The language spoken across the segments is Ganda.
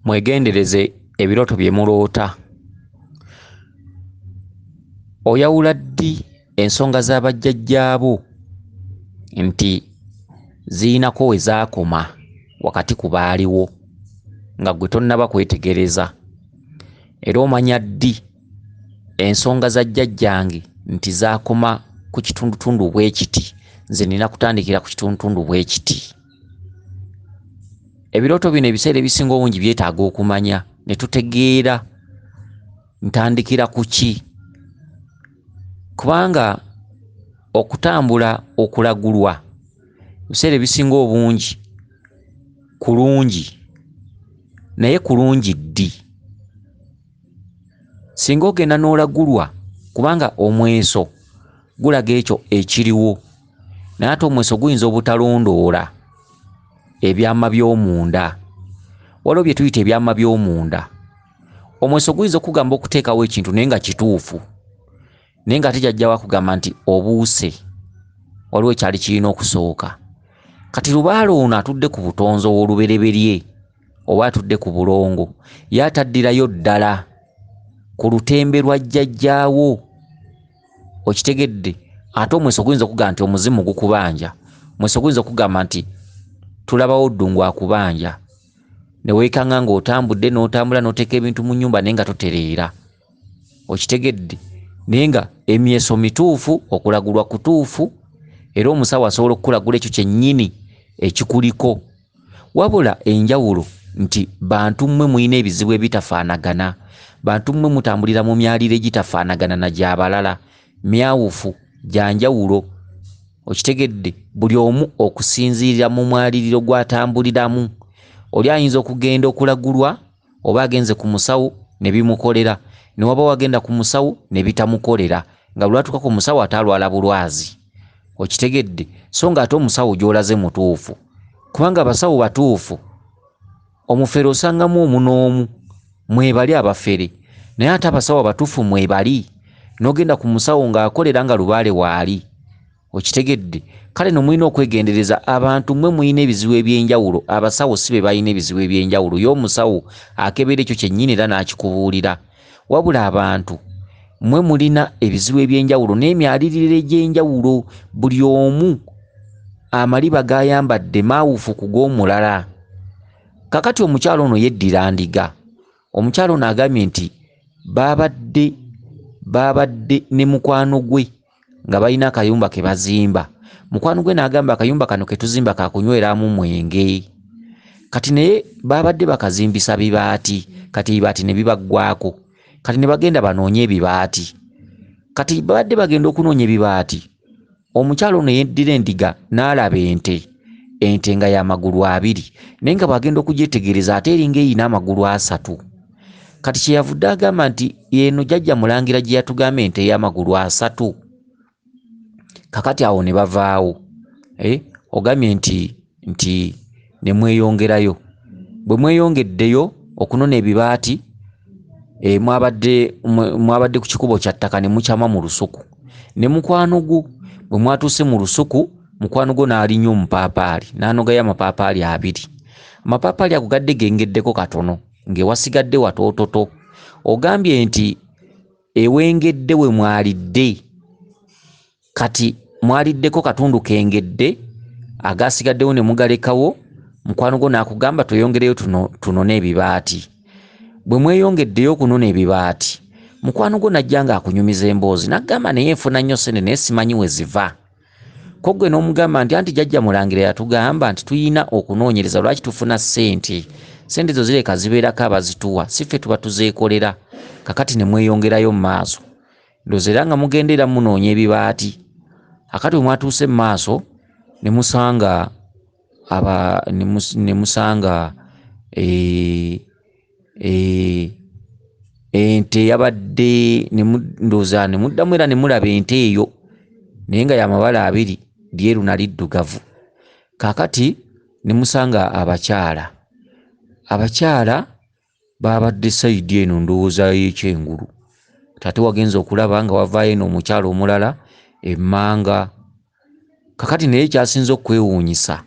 mwegendereze ebiroto bye muloota. Oyawula ddi ensonga za bajajjaabo nti ziinako we zaakoma wakati ku baaliwo nga gwe tonnaba kwetegereza, era omanya ddi ensonga za jjajjange nti zaakoma ku kitundutundu bwe kiti, nze nina kutandikira ku kitundutundu bwe kiti. Ebirooto bino ebiseera ebisinga obungi byetaaga okumanya ne tutegeera ntandikira ku ki, kubanga okutambula okulagulwa ebiseera ebisinga obungi kulungi, naye kulungi ddi singa ogenda n'olagulwa, kubanga omweso gulaga ekyo ekiriwo, naye ate omweso guyinza obutalondoola ebyama by'omunda. Waliwo bye tuyita ebyama by'omunda. Omweso guyinza okugamba okuteekawo ekintu naye nga kituufu, naye nga tejajjawo akugamba nti obuuse, waliwo ekyali kirina okusooka. Kati lubaale ono atudde ku butonzo olubereberye oba atudde ku bulongo, ye ataddirayo ddala ku lutembe lwa jjajjaawo. Okitegedde? Ate omweso guyinza okugamba nti omuzimu gukubanja, omweso guyinza okugamba nti tulabawo ddungu akubanja, ne weekanga ng'otambudde n'otambula n'oteeka ebintu mu nnyumba naye nga totereera. Okitegedde? Naye nga emyeso mituufu, okulagulwa kutuufu, era omusawo asobola okukulagula ekyo kyennyini ekikuliko. Wabula enjawulo nti bantu mmwe mulina ebizibu ebitafaanagana, bantu mmwe mutambulira mu myaliro egitafaanagana na gy'abalala, myawufu, gya njawulo. Okitegedde? Buli omu okusinziirira mu mwaliriro gw'atambuliramu. Oli ayinza okugenda okulagulwa oba agenze ku musawo ne bimukolera, ne waba wagenda ku musawo ne bitamukolera, nga lwatuuka ku musawo atalwala bulwazi. Okitegedde? So nga ate omusawo gy'olaze mutuufu, kubanga abasawo batuufu omufere osangamu omu n'omu, mwebali abafere, naye ate abasawo abatuufu mwebali, n'ogenda ku musawo ng'akolera nga lubaale waali. Okitegedde? Kale no mulina okwegendereza, abantu mmwe mulina ebizibu eby'enjawulo, abasawo si be balina ebizibu eby'enjawulo. Ye omusawo akebera ekyo kyennyini era n'akikubuulira. Wabula abantu mmwe mulina ebizibu eby'enjawulo n'emyaliriro egy'enjawulo. Buli omu amaliba g'ayambadde maawufu ku g'omulala. Kakati omukyalo ono yeddira ndiga. Omukyalo ono agambye nti baabadde ne mukwano gwe nga balina akayumba ke bazimba. Mukwano gwe n'agamba akayumba kano ke tuzimba kakunyweramu mwenge. Kati naye baabadde bakazimbisa bibaati, kati ebibaati ne bibaggwako. Kati ne bagenda banoonye ebibaati. Kati babadde bagenda okunoonya ebibaati, omukyalo ono yeddira endiga n'alaba ente nga y'amagulu 2, naye nga bw'agenda okugyetegereza ate eringa eyina amagulu 3. Kati kyeyavudde agamba nti eno jjajja Mulangira gye yatugamba ente y'amagulu 3. Kakati awo ne bavaawo. Ogambye nti ne mweyongerayo. Bwe mweyongeddeyo okunona ebibaati, mwabadde ku kikubo kya ttaka ne mukyama mu lusuku. Ne mukwano gwo bwe mwatuuse mu lusuku, mukwano gwo n'alinnyo omupaapaali, n'anogayo amapaapaali 2. Amapaapaali ago gadde gengeddeko katono, ng'ewasigadde watoototo. Ogambye nti ewengedde we mwalidde, kati mwaliddeko katundu kengedde, agasigaddewo ne mugalekawo. Mukwano gwo n'akugamba tweyongereyo tunone ebibaati. Bwe mweyongeddeyo okunona ebibaati, mukwano gwo najja ng'akunyumiza emboozi, n'agamba naye nfuna nnyo ssente naye simanyi we ziva. Ko gwe n'omugamba nti anti jjajja Mulangira yatugamba nti tuyina okunoonyereza, lwaki tufuna ssente zo zireka zibeerako abazituwa, si ffe tuba tuzeekolera. Kakati ne mweyongerayo mu maaso, ndowooza era nga mugenda era munoonya ebibaati. Akati bwe mwatuuse mu maaso ne musanga ente yabadde, ndowooza ne muddamu era ne mulaba ente eyo, naye nga y'amabala 2, lyeru na liddugavu. Kakati ne musanga abakyala baabadde sayidi eno, ndowooza y'ekyengulu. Ate wagenza okulaba nga wavaayo eno omukyala omulala emmanga. Kakati naye kyasinze okwewuunyisa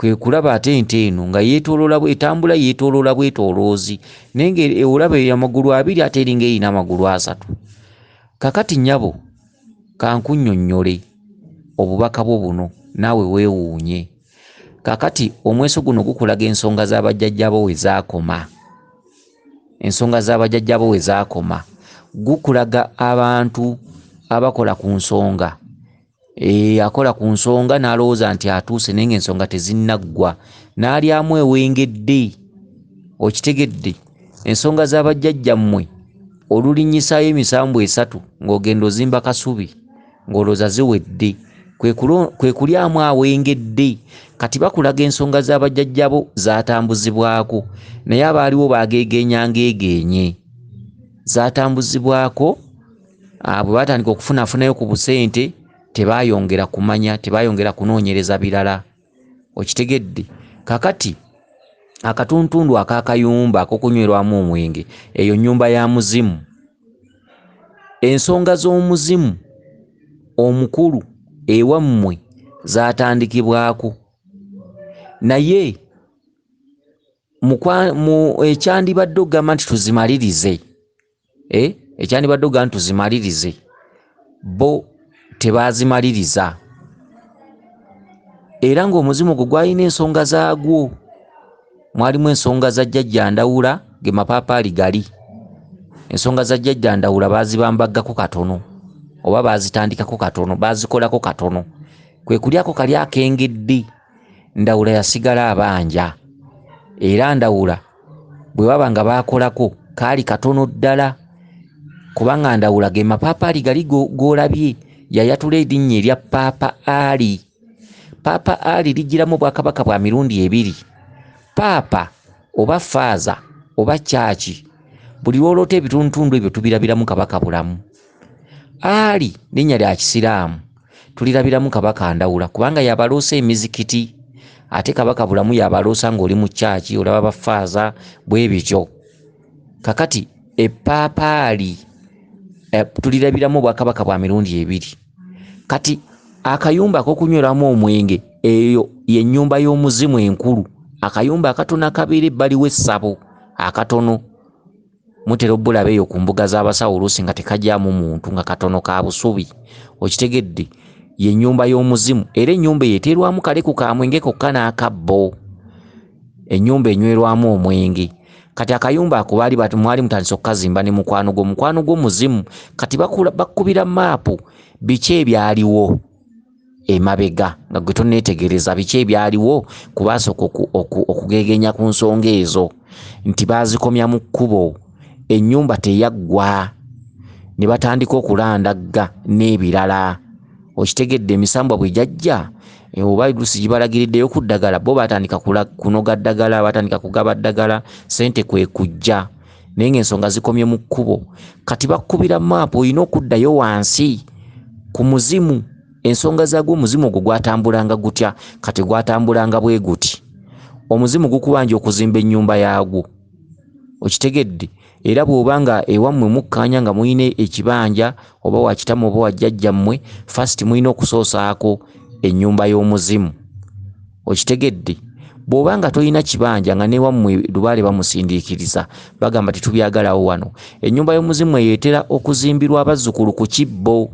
kwe kulaba ate ente eno nga yeetoloola etambula yeetoloola bwetoloozi naye olaba amagulu abiri ate eringa erina amagulu 3. Kakati nnyabo kankunnyonnyole obubaka bwo buno naawe weewuunye. Kakati omweso guno gukulaga ensonga z'abajjajjabo we zaakoma. Ensonga z'abajjajjabo we zaakoma. Gukulaga abantu abakola ku nsonga. Akola ku nsonga n'alowooza nti atuuse naye ng'ensonga tezinnaggwa. N'alyamu ewengedde. Okitegedde? Ensonga z'abajjajjammwe olulinnyisaayo emisambu 3 ng'ogenda ozimba kasubi ng'olowooza ziwedde. Kwe kulyamu awengedde. Kati bakulaga ensonga z'abajjajjabo zaatambuzibwako naye abaaliwo bageegeenyangeegeenye. Zaatambuzibwako bwe batandika okufunafunayo ku busente tebaayongera kumanya, tebaayongera kunoonyereza birala. Okitegedde? Kakati akatuntundu ak'akayumba ak'okunywerwamu omwenge, eyo nnyumba ya muzimu. Ensonga z'omuzimu omukulu ewammwe zaatandikibwako naye ekyandibadde ogamba nti tuzimalirize, ekyandibadde ogamba nti tuzimalirize, bo tebaazimaliriza. Era ng'omuzimu ogwo gwalina ensonga zaagwo. Mwalimu ensonga za jjajja Ndawula ge mapaapaali gali. Ensonga za jjajja Ndawula baazibambaggako katono oba baazitandikako katono, baazikolako katono. Kwe kulyako kali akengedde. Ndawula yasigala abanja. Era Ndawula bwe baba nga baakolako kaali katono ddala. Kubanga Ndawula ge mapaapaali gali g'olabye yayatula erinnya erya Paapa Ali. Paapa Ali ligiramu bwakabaka bwa mirundi 2. Paapa oba faaza oba kyaki, buli lwoloota ebituntundu ebyo tubirabiramu kabaka bulamu. Ali linnya lya Kisiraamu, tulirabiramu kabaka Ndawula kubanga yabaloosa emizikiti, ate kabaka bulamu yabaloosa ng'oli mu kyaki olaba bafaaza bwe bityo. Kakati epaapaali tulirabiramu bwakabaka bwa mirundi 2. Kati akayumba ak'okunyweramu omwenge, eyo y'ennyumba y'omuzimu enkulu. Akayumba akatono akabeera ebbali w'essabo akatono. Mutera obbulaba eyo ku mbuga z'abasawo oluusi nga tekajjaamu muntu nga katono ka busubi. Okitegedde? Y'ennyumba y'omuzimu. Era ennyumba eyo eteerwamu kaleku ka mwenge kokka n'akabbo. Ennyumba enywerwamu omwenge. Kati akayumba ako mwali mutandise okukazimba ne mukwano gw'omuzimu. Kati bakubira maapu biki ebyaliwo emabega nga gwe tonneetegereza biki ebyaliwo kubasooka okugeegenya ku nsonga ezo nti baazikomya mu kkubo, ennyumba teyaggwa, ne batandika okulandagga n'ebirala. Okitegedde? Emisambwa bwe jajja oba luusi gibalagiriddeyo ku ddagala, bo batandika kunoga ddagala, batandika kugaba ddagala, sente kwe kujja naye ng'ensonga zikomye mu kkubo. Kati bakkubira maapu, olina okuddayo wansi ku muzimu. Ensonga zaagwo omuzimu ogwo gwatambulanga gutya? Kati gwatambulanga bwe guti. Omuzimu gukubanja okuzimba ennyumba yaagwo. Okitegedde? Era bw'obanga ewammwe mukkaanya nga muyina ekibanja oba wakitamu oba wajjajjammwe, first muyina okusoosaako ennyumba y'omuzimu. Okitegedde? Bw'obanga toyina kibanja nga newammwe lubaale bamusindiikiriza bagamba tetubyagalawo wano, ennyumba y'omuzimu eyeetera okuzimbirwa abazzukulu ku kibbo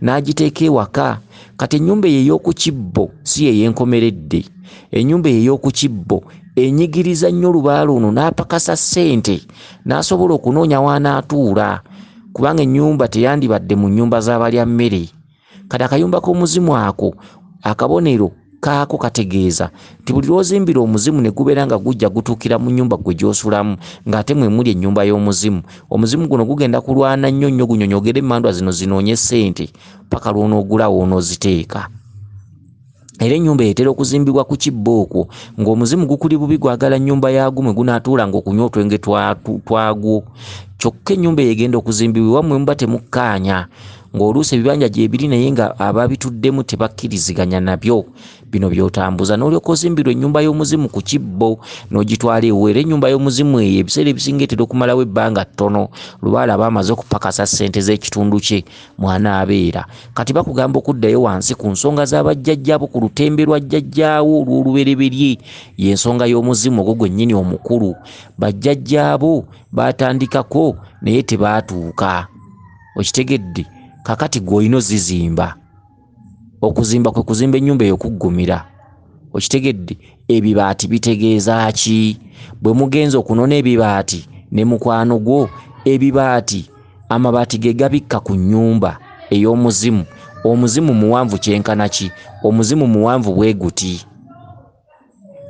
n'agiteeka ewaka. Kati ennyumba eyo ey'oku kibbo si yeyenkomeredde. Ennyumba eyo ey'oku kibbo enyigiriza nnyo olubaale ono n'apakasa ssente n'asobola okunoonya w'anaatuula kubanga ennyumba teyandibadde mu nnyumba z'abalya mmere. Kati akayumba k'omuzimu ako akabonero kaako kategeeza nti buli lw'ozimbira omuzimu ne gubeera nga gujja gutuukira mu nnyumba gwe gy'osulamu ng'ate mwe muli ennyumba y'omuzimu, omuzimu guno gugenda kulwana nnyo nnyo gunyonyogere emmandwa zino zinoonye ssente paka lw'onoogulawo onooziteeka. Era ennyumba etera okuzimbibwa ku kibbo okwo ng'omuzimu gukuli bubi gwagala nnyumba yaagwo mwe gunaatuula ng'okunywa otwenge twagwo. Kyokka ennyumba eyo egenda okuzimbibwa wammwe muba temukkaanya ng'oluusi ebibanja gye biri naye nga ababituddemu tebakkiriziganya nabyo. Bino by'otambuza n'olyoka ozimbirwa ennyumba y'omuzimu ku kibbo n'ogitwala ewo. Era ennyumba y'omuzimu eyo ebiseera ebisinga etera okumalawo ebbanga ttono lubaala aba amaze okupakasa ssente z'ekitundu kye mwana abeera. Kati bakugamba okuddayo wansi ku nsonga z'abajjajjaabo ku lutembe lwa jjajjaawo olw'olubereberye, y'ensonga y'omuzimu ogwo gwennyini omukulu. Bajjajjaabo baatandikako naye tebaatuuka. Okitegedde? Kakati gw'olina ozizimba. Okuzimba kwe kuzimba ennyumba ey'okuggumira. Okitegedde? Ebibaati bitegeeza ki? Bwe mugenza okunona ebibaati ne mukwano gwo, ebibaati amabaati ge gabikka ku nnyumba ey'omuzimu. Omuzimu muwanvu kyenkana ki? Omuzimu muwanvu bwe guti.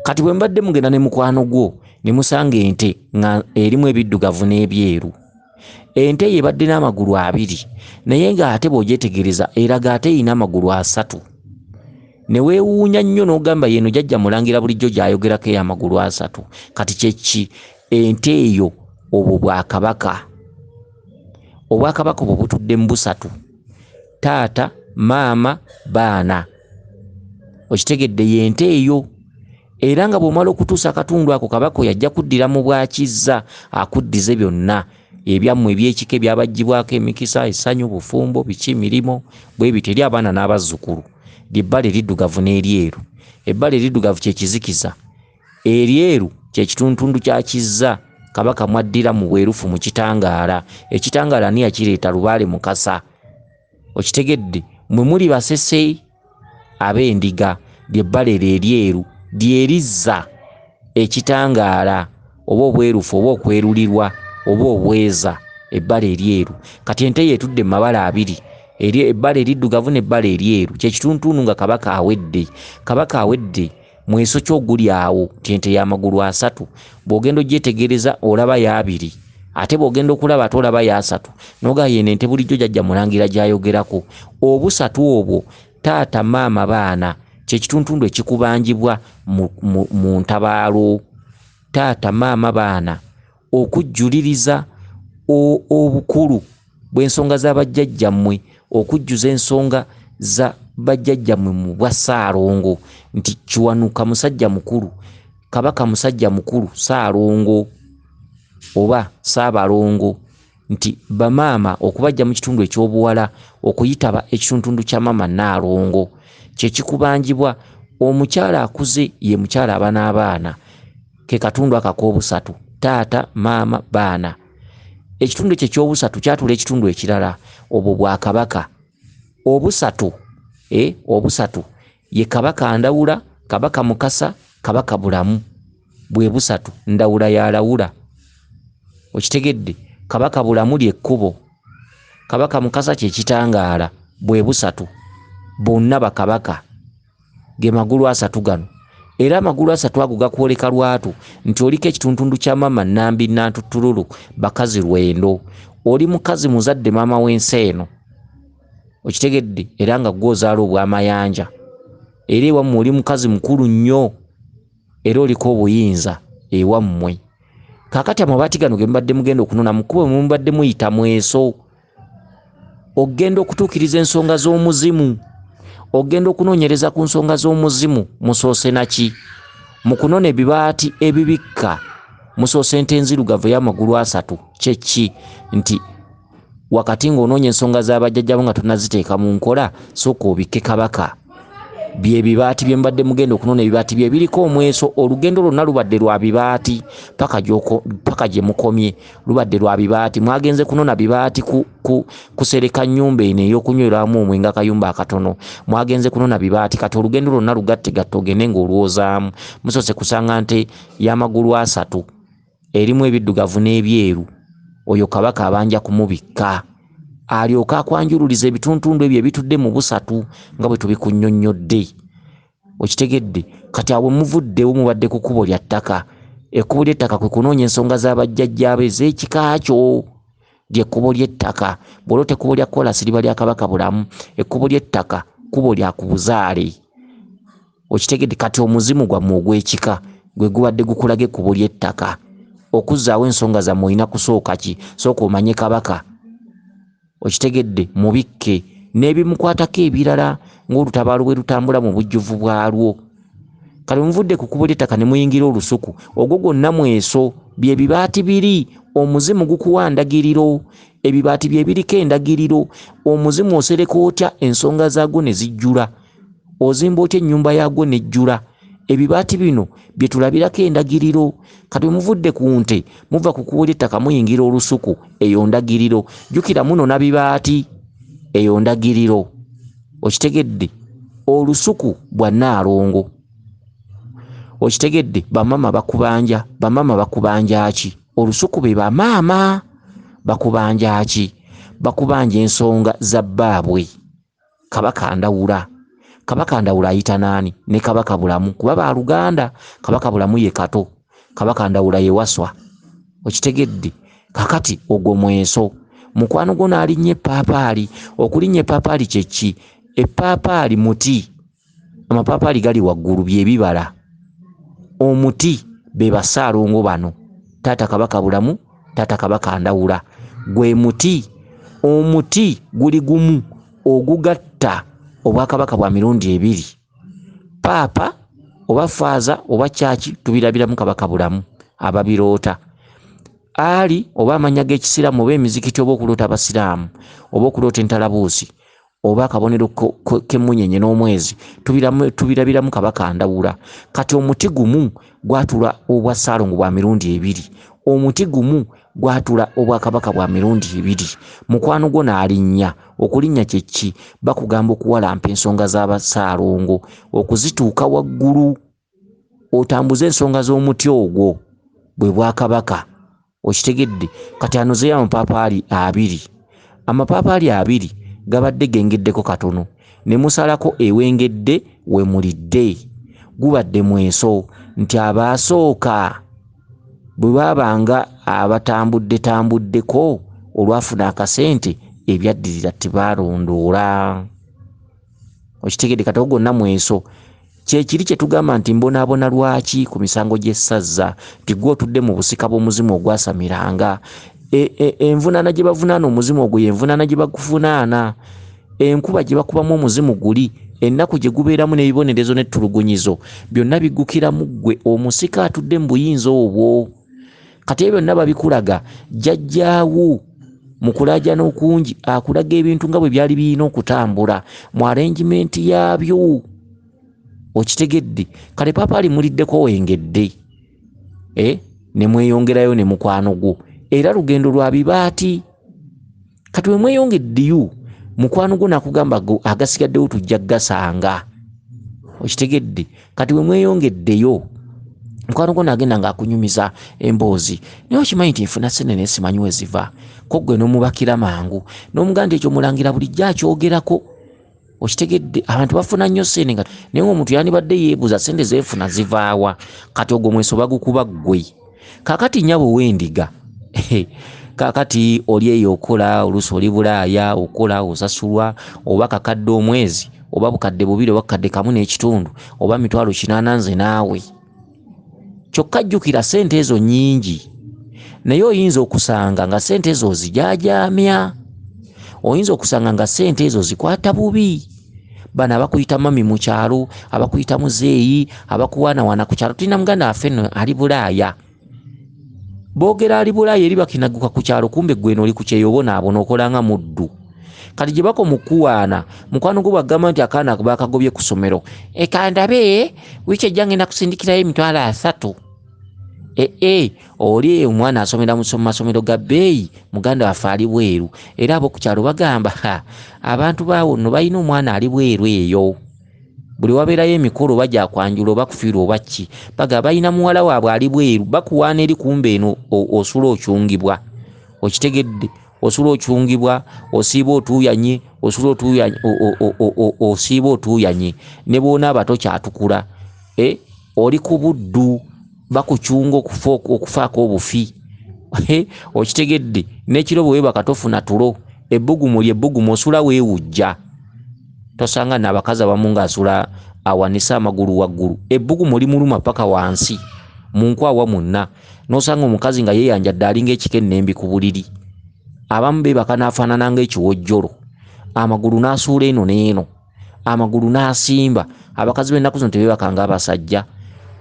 Kati bwe mbadde mugenda ne mukwano gwo ne musanga ente nga erimu ebiddugavu n'ebyeru. Ente y'ebadde n'amagulu 2 naye ng'ate bw'ogyetegereza eraga ate erina amagulu 3. Ne weewuunya nnyo n'ogamba yeno jjajja Mulangira bulijjo gy'ayogerako ey'amagulu 3. Kati kye ki? Ente eyo obwo bwakabaka. Obwakabaka obwo butudde mu busatu: taata, maama, baana. Okitegedde? Y'ente eyo. Era nga bw'omala okutuusa akatundu ako kabaka yajja kuddira mu bwakizza akuddize byonna ebyammwe eby'ekika ebyabaggyibwako emikisa, essanyu, bufumbo, biki, mirimo bwe bityo eri abaana n'abazzukulu. Ly'ebbala eriddugavu n'eryeru. Ebbala eriddugavu kye kizikiza, eryeru kye kituntundu kya kizza kabaka mwaddira mu bwerufu mu kitangaala. Ekitangaala ani yakireeta? Lubaale Mukasa. Okitegedde? Mwe muli basese ab'endiga, ly'ebbala eryeru lyerizza ekitangaala oba obwerufu oba okwerulirwa oba obweza. Ebbala eryeru. Kati ente yeetudde mu mabala 2, ebbala eriddugavu n'ebbala eryeru. Kye kituntundu nga kabaka awedde. Kabaka awedde mweso ky'oguli awo ti ente y'amagulu 3. Bw'ogenda ogyetegereza olaba ya 2, ate bw'ogenda okulaba ate olaba ya 3. Noga yeno ente bulijjo jjajja Mulangira gy'ayogerako. Obusatu obwo taata, maama, baana kye kituntundu ekikubanjibwa mu ntabaalo. Taata, maama, baana okujjuliriza obukulu bw'ensonga z'abajjajjammwe, okujjuza ensonga za bajjajjammwe mu bwa Ssaalongo nti Kiwanuka musajja mukulu, Kabaka musajja mukulu Ssaalongo oba Ssaabalongo, nti bamaama okubajja mu kitundu ekyobuwala okuyitaba ekituntundu kya maama Nnaalongo kye kikubanjibwa. Omukyala akuze ye mukyala aba n'abaana, ke katundu akak'obusatu: taata, maama, baana. Ekitundu kye ky'obusatu kyatula ekitundu ekirala, obwo bwakabaka. Obusatu obusatu ye Kabaka Ndawula, Kabaka Mukasa, Kabaka Bulamu. Bwe busatu Ndawula yalawula. Okitegedde? Kabaka Bulamu ly'ekkubo, Kabaka Mukasa kye kitangaala. Bwe busatu bonna bakabaka, ge magulu 3 gano. Era amagulu 3 ago gakwoleka lwatu nti oliko ekituntundu kya maama Nambi Nantutululu bakazi 200. Oli mukazi muzadde maama w'ensi eno. Okitegedde? Era nga gw'ozaala obw'amayanja. Era ewammwe oli mukazi mukulu nnyo era oliko obuyinza ewammwe. Kaakati amabaati gano ge mbadde mugenda okunona mu kkubo mwe mubadde muyita mweso. Ogenda okutuukiriza ensonga z'omuzimu. Ogenda okunoonyereza ku nsonga z'omuzimu. Musoose naki? Mu kunona ebibaati ebibikka musoose ente enzirugavu y'amagulu 3. Kye ki? Nti wakati ng'onoonya ensonga z'abajjajjabo nga tonnaziteeka mu nkola, sooka obikke kabaka. Bye bibaati bye mbadde mugenda okunona, ebibaati bye biriko omweso. Olugendo lwonna lubadde lwa bibaati paka gye mukomye, lubadde lwa bibaati. Mwagenze kunona bibaati kusereka nnyumba eno ey'okunyweramu omwenge akayumba akatono. Mwagenze kunona bibaati. Kati olugendo lwonna lugatte ogende ng'olwozaamu. Musoose kusanga nte y'amagulu 3 erimu ebiddugavu n'ebyeru. Oyo kabaka abanja kumubikka alyoka akwanjululiza ebituntundu ebyo ebitudde mu busatu nga bwe tubikunnyonnyodde. Okitegedde? Kati awo muvuddewo mubadde ku kkubo lya ttaka. Ekkubo ly'ettaka kwe kunoonya ensonga z'abajjajjaabe ez'ekika kyo. Ly'ekkubo ly'ettaka. Bw'olota ekkubo lya kolasi liba lya Kabaka Bulamu. Ekkubo ly'ettaka kkubo lya ku buzaale. Okitegedde? Kati omuzimu gwammwe ogw'ekika gwe gubadde gukulaga ekkubo ly'ettaka. Okuzzaawo ensonga zammwe olina kusooka ki? Sooka omanye kabaka. okitegedde mubikke n'ebimukwatako ebirala ng'olutabaalo bwe lutambula mu bujjuvu bwalwo. Kale muvudde ku kkubo ly'ettaka ne muyingira olusuku, ogwo gwonna mweso, bye bibaati biri, omuzimu gukuwa ndagiriro, ebibaati bye biriko endagiriro, omuzimu osereka otya ensonga zaagwo ne zijjula, ozimba otya ennyumba yaagwo nejjula. Ebibaati bino bye tulabirako endagiriro. Kati muvudde ku nte muva ku kkubo ly'ettaka muyingira olusuku, eyo ndagiriro. Jjukira munona bibaati, eyo ndagiriro. Okitegedde? Olusuku bwa Nnaalongo. Okitegedde? Bamama bakubanja. Bamama bakubanja ki? Olusuku be bamaama. Bakubanja ki? Bakubanja ensonga za bbaabwe. Kabaka Ndawula. Kabaka Ndawula ayita naani? Ne Kabaka Bulamu. Kuba ba Luganda. Kabaka Bulamu ye Kato. Kabaka Ndawula ye Waswa. Okitegedde? Kakati ogwo mweso. Mukwano gwo n'alinnye epaapaali. Okulinnya epaapaali kye ki? Epaapaali muti. Amapaapaali gali waggulu bye bibala. Omuti be Basaalongo bano. Taata Kabaka Bulamu, taata Kabaka Ndawula. Gwe muti. Omuti guli gumu ogugatta obwakabaka bwa mirundi ebiri. Paapa oba faaza oba kyaki tubirabiramu Kabaka Bulamu ababiroota. Ali oba amanya g'ekisiraamu oba emizikiti oba okuloota abasiraamu oba okuloota entalabuusi oba akabonero k'emmunyenye n'omwezi tubirabiramu Kabaka Ndawula. Kati omuti gumu gwatula obwa Ssaalongo bwa mirundi ebiri. Omuti gumu gwatula obwakabaka bwa mirundi ebiri. Mukwano gwo n'alinnya. Okulinnya kye ki? Bakugamba okuwalampa ensonga z'Abasaalongo, okuzituuka waggulu, otambuze ensonga z'omuti ogwo bwe bwakabaka. Okitegedde? Kati anozeeyo amapaapaali abiri. Amapaapaali abiri gabadde gengeddeko katono, ne musalako ewengedde we mulidde. Gubadde mweso nti abaasooka bwe baabanga abatambuddeko olwafuna akasente ebyaddirira tebaalondoola. Okitegedde? Kati gonna mweso. Kyekiri kye tugamba nti mbonaabona lwaki ku misango gy'essaza nti gwe otudde mu busika bw'omuzimu ogwasamiranga. Envunaana gye bavunaana omuzimu ogwo y'envunaana gye baguvunaana. Enkuba gye bakubamu omuzimu guli, ennaku gye gubeeramu n'ebibonerezo n'ettulugunyizo, byonna biggukiramu ggwe omusika atudde mu buyinza obwo. Kati ebyo byonna babikulaga jjajjaawo mu kulaajana okungi akulaga ebintu nga bwe byali birina okutambula mu arrangement yaabyo. Okitegedde? Kale paapaali muliddeko wengedde, ne mweyongerayo ne mukwano gwo, era lugendo lwa bibaati. Kati we mweyongeddeyo mukwano gwo nakugamba agasigaddewo tujja gasanga. Okitegedde? Kati we mweyongeddeyo mukwano gwo nagenda ng'akunyumiza emboozi, naye okimanyi nti nfuna ssenene simanyi we ziva, ko ggwe n'omubakira mangu n'omuganda ekyo Omulangira bulijjo akyogerako. Okitegedde? Abantu bafuna nnyo ssente naye omuntu yandibadde yeebuuza ssente zeefuna zivaawa. Kati ogwo mweso bagukuba ggwe. Kaakati nnyabo w'endiga kaakati oli eyo okola, oluusi oli Bulaaya okola osasulwa oba kakadde omwezi oba bukadde bubiri oba kakadde kamu n'ekitundu oba 80 nze naawe. Kyokka jjukira ssente ezo nnyingi, naye oyinza okusanga nga ssente ezo ozijaajaamya. Oyinza okusanga nga ssente ezo zikwata bubi. Bano abakuyita mami mu kyalo, abakuyita muzeeyi, abakuwaanawaana ku kyalo. Tulina muganda waffe nno ali Bulaaya. Boogera ali Bulaaya eri bakinaguka ku kyalo, kumbe ggwe oli ku kyeyo bonaabona okola nga muddu. Kati gye bako mukuwaana mukwano gwo bagamba nti akaana bakagobye ku ssomero, ekandabe wiiki ejja ngenda kusindikirayo $30. Oli omwana asomera mu masomero ga bbeeyi, muganda waffe ali bweru, era abo ku kyalo bagamba abantu baawo nno balina omwana ali bweru eyo. Buli wabeerayo emikolo bajja kwanjula oba kufiirwa oba ki, bagamba balina muwala waabwe ali bweru, bakuwaana eri kumbe eno osula okyungibwa. Okitegedde? Osula okyungibwa, osiiba otuuyanye, osula otuuyanye, osiiba otuuyanye, ne bw'onaaba tokyatukula. Oli ku buddu, bakucunga okufaako obufi. Okitegedde? N'ekiro bwe weeba katofuna tulo, ebbugumu ly'ebbugumu osula weewujja. Tosanga n'abakazi abamu ng'asula awanisa amagulu waggulu, ebbugumu limuluma paka wansi mu nkwawa munna, n'osanga omukazi nga yeeyanjadde alinga ekike ennembi ku buliri. abamu beebaka n'afaanana ng'ekiwojjolo, amagulu n'asuula eno n'eno, amagulu n'asimba. Abakazi b'ennaku zino tebeebaka ng'abasajja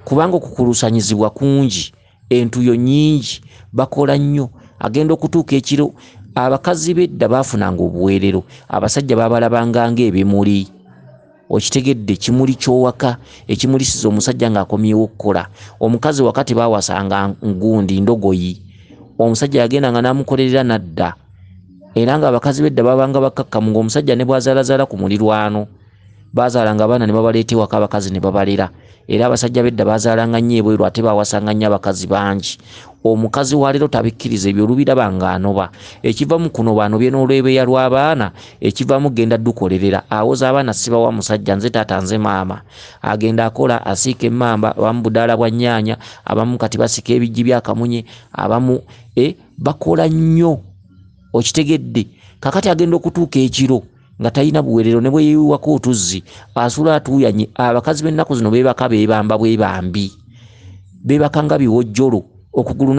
kubanga okukulusanyizibwa kungi, entuyo nnyingi, bakola nnyo. Agenda okutuuka ekiro, abakazi b'edda baafunanga obuweerero, abasajja baabalabanga ng'ebimuli. Okitegedde, kimuli ky'owaka ekimulisiza omusajja ng'akomyewo okukola. Omukazi wakati baawasanga ngundi, ndogoyi, omusajja yagendanga n'amukolerera n'adda. Era ng'abakazi b'edda babanga bakkakkamu, ng'omusajja ne bw'azaalazaala ku mulirwano baazaalanga abaana ne babaleeta ewaka, abakazi ne babalera. Era abasajja b'edda baazaalanga nnyo ebweru ate baawasanga nnyo abakazi bangi. Omukazi wa leero tabikkiriza ebyo, olubiraba ng'anoba. Ekivamu kunoba anobye n'olwebeeya lw'abaana, ekivamu genda ddukolerera. Awoza abaana sibawa musajja, nze taata nze maama. Agenda akola, asiika emmamba, abamu budaala bwa nnyaanya, abamu kati basika ebijji bya kamunye, abamu bakola nnyo. Okitegedde, kakati agenda okutuuka ekiro nga talina buweerero, ne bwe yeewaka otuzzi asula atuuyanye. Abakazi b'ennaku zino beebaka beebamba bwebambi, beebaka nga biwojjolo, okugulu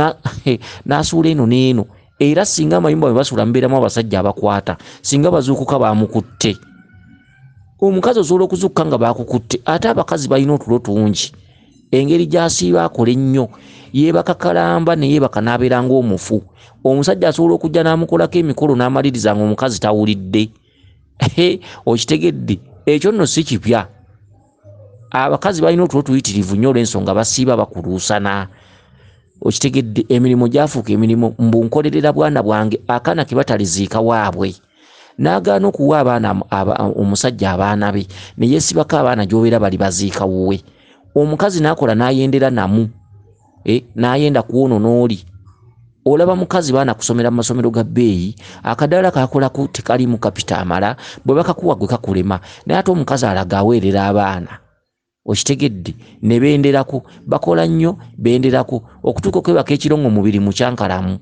n'asuula eno n'eno. Era singa amayumba bwe basula mubeeramu abasajja abakwata, singa bazuukuka baamukutte. Omukazi osobola okuzuukuka nga baakukutte. Ate abakazi balina otulo tungi, engeri gy'asiiba akola ennyo, yeebaka kalamba ne yeebaka n'abeera ng'omufu. Omusajja asobola okujja n'amukolako emikolo n'amaliriza ng'omukazi tawulidde. Okitegedde, ekyo nno si kipya. Abakazi balina otulo tuyitirivu nnyo olw'ensonga basiiba bakuluusana. Okitegedde, emirimu gyafuuka emirimu. Mbunkolerera bwana bwange, akaana ke bataliziika waabwe, n'agaana okuwa abaana omusajja abaana be, ne yeesibako abaana gy'obeera bali baziika wuwe. Omukazi n'akola n'ayendera namu, n'ayenda ku ono n'oli. Olaba mukazi baana kusomera mu masomero ga bbeeyi, akadaala kakolako tekali mu kapita amala, bwe bakakuwa gwe kakulema. Naye ate omukazi alaga aweerera abaana. Okitegedde, ne benderako, bakola nnyo, benderako okutuuka okwebaka ekiro ng'omubiri mukyankalamu.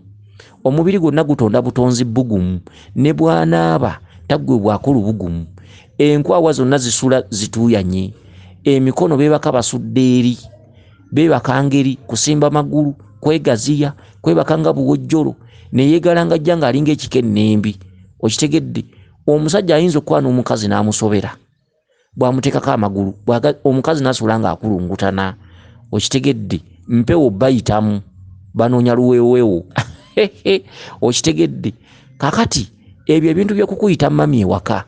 Omubiri gwonna gutonda butonzi bbugumu, ne bw'anaaba taggwebwako lubugumu. Enkwawa zonna zisula zituuyanye, emikono beebaka basudde eri, beebaka ngeri, kusimba magulu, kwegaziya, kwebaka nga buwojjolo, ne yeegalanga ajja ng'alinga ekikennembi. Okitegedde, omusajja ayinza okukwana omukazi n'amusobera, bw'amuteekako amagulu, omukazi n'asula ng'akulungutana. Okitegedde, mpewo bayitamu, banoonya luweeweewo. Okitegedde, kakati ebyo ebintu by'okukuyita mami ewaka,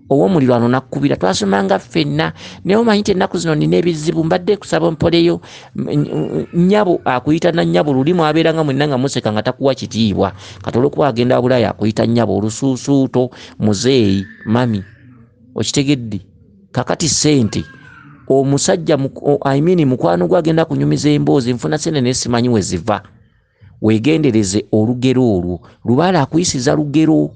ow'omulirwano nakkubira, twasomanga ffenna. Naye omanyi nti ennaku zino nina ebizibu, mbadde kusaba mpoleyo. Nnyabo akuyita na nnyabo, lulimu abeeranga mwenna nga museka nga takuwa kitiibwa. Kati olw'okuba agenda Bulaaya akuyita nnyabo, olusuusuuto, muzeeyi, mami. Okitegedde, kakati ssente, omusajja mukwano gwe agenda kunyumiza emboozi, nfuna ssente naye simanyi we ziva. Weegendereze olugero olwo, lubaala akuyisiza lugero.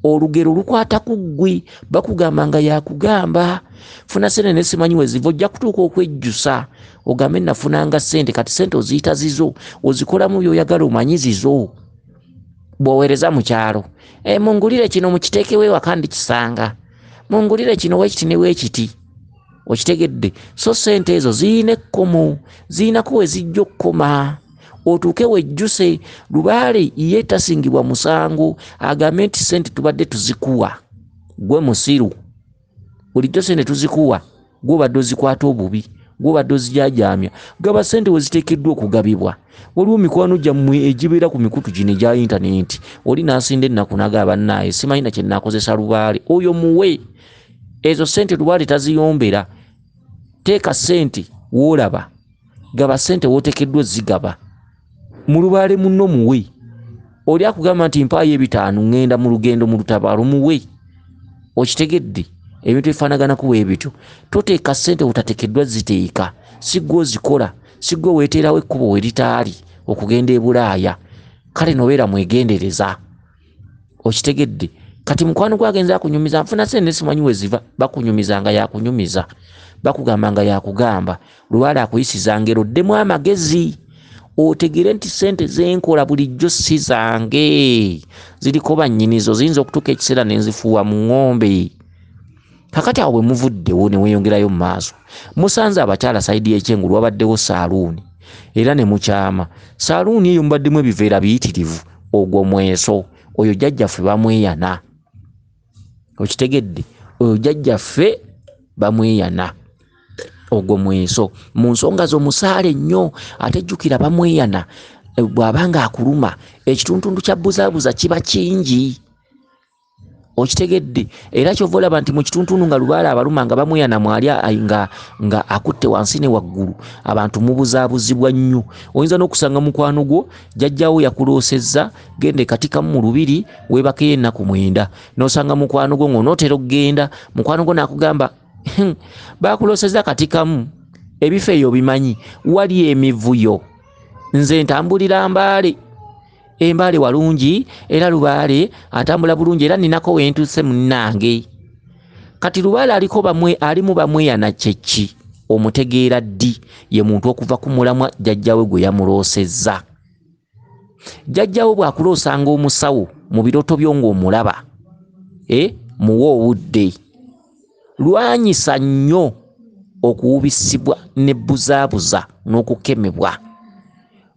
Olugero lukwata ku ggwe, bakugamba nga yakugamba. Funa ssente ne simanyi we ziva, ojja kutuuka okwejjusa ogambe nafunanga ssente. Kati ssente oziyita zizo, ozikolamu by'oyagala omanyi zizo. Bw'oweereza mu kyalo, mungulire kino mukiteekewo ewaka ndikisanga, mungulire kino weekiti ne weekiti. Okitegedde, so ssente ezo ziyina ekkomo, ziyinako we zijja okkoma. Otuuke wejjuse. Lubaale ye tasingibwa musango, agambe nti ssente tubadde tuzikuwa, gwe musiru. Bulijjo ssente tuzikuwa, gwe obadde ozikwata obubi, gwe obadde ozijaajamya. Gaba ssente we ziteekeddwa okugabibwa. Waliwo mikwano gyammwe egibeera ku mikutu gino egya intaneti, oli n'asinda ennaku n'agamba bannaaye simanyi na kye nnakozesa Lubaale, oyo muwe. Ezo ssente Lubaale taziyombera. Teeka ssente w'olaba, gaba ssente w'oteekeddwa zigaba. Mu Lubaale munno muwe. Oli akugamba nti mpaayo 5 ngenda mu lugendo mu lutabaalo, muwe. Okitegedde, ebintu bifaanaganako bwe bityo. Toteeka ssente utateekeddwa ziteeka, si gwe ozikola, si gwe weeteerawo ekkubo we litaali okugenda e Bulaaya. Kale nobeera mwegendereza. Okitegedde, kati mukwano gwe agenza akunyumiza, nfuna ssente simanyi we ziva, bakunyumiza nga yakunyumiza, bakugamba nga yakugamba. Lubaale akuyisiza ngero, ddemu amagezi. Otegere nti ssente zenkola bulijjo si zange, ziriko bannyinizo, ziyinza okutuuka ekiseera ne nzifuuwa mu ng'ombe. Kakati awo bwe muvuddewo ne weeyongerayo mu maaso, musanze abakyala sayidi y'ekyengulu wabaddewo saaluuni, era ne mukyama. Saaluuni eyo mubaddemu ebiveera biyitirivu, ogwo mweso, oyo jjajjaffe bamweyana. Okitegedde? Oyo jjajjaffe bamweyana. Ogwo mweso. Mu nsonga zo musaale nnyo, ate jjukira bamweyana bw'abanga akuluma ekituntuntu kya buzaabuza kiba kingi. Okitegedde? Era kyova olaba nti mu kituntuntu nga lubaale abaluma nga bamweyana mwali nga akutte wansi ne waggulu, abantu mubuzaabuzibwa nnyo. Oyinza n'okusanga mukwano gwo jjajjaawo yakuloosezza, gende katikamu mu lubiri weebakeyo ennaku 9, n'osanga mukwano gwo ng'onootera okugenda, mukwano gwo n'akugamba baakuloosezza katikamu, ebifo eyo bimanyi, wali emivuyo, nze ntambulira Mbaale. Embaale walungi era Lubaale atambula bulungi era ninako wentuuse munnange. Kati Lubaale alimu bamweyana kyeki? Omutegeera ddi? Ye muntu okuva ku mulamwa jjajjaawe gwe yamuloosezza. Jjajjaawe bw'akuloosanga omusawo mu birooto byo ng'omulaba, muwe obudde. Lwanyisa nnyo okuwubisibwa ne buzaabuza n'okukemebwa.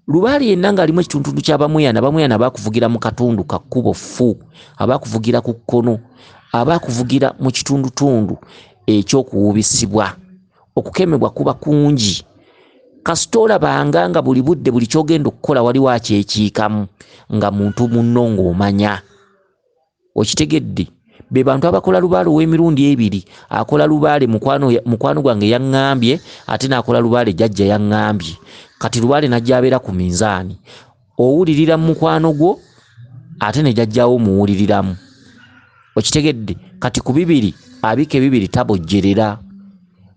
Lubaale yenna ng'alimu ekituntuntu ky'abamweyana, bamweyana abaakuvugira mu katundu ka kkubo ffu, abaakuvugira ku kkono, abaakuvugira mu kitundutundu eky'okuwubisibwa. Okukemebwa kuba kungi. Kasita olabanga nga buli budde buli ky'ogenda okukola waliwo akyekiikamu nga muntu munno ng'omanya. Okitegedde? Be bantu abakola Lubaale ow'emirundi 2. Akola Lubaale mukwano gwange yaŋŋambye, ate n'akola Lubaale jjajja yaŋŋambye. Kati Lubaale najja abeera ku minzaani. Owulirira mu mukwano gwo ate ne jjajjaawo muwuliriramu. Okitegedde? Kati ku 2 abika 2 tabojjerera.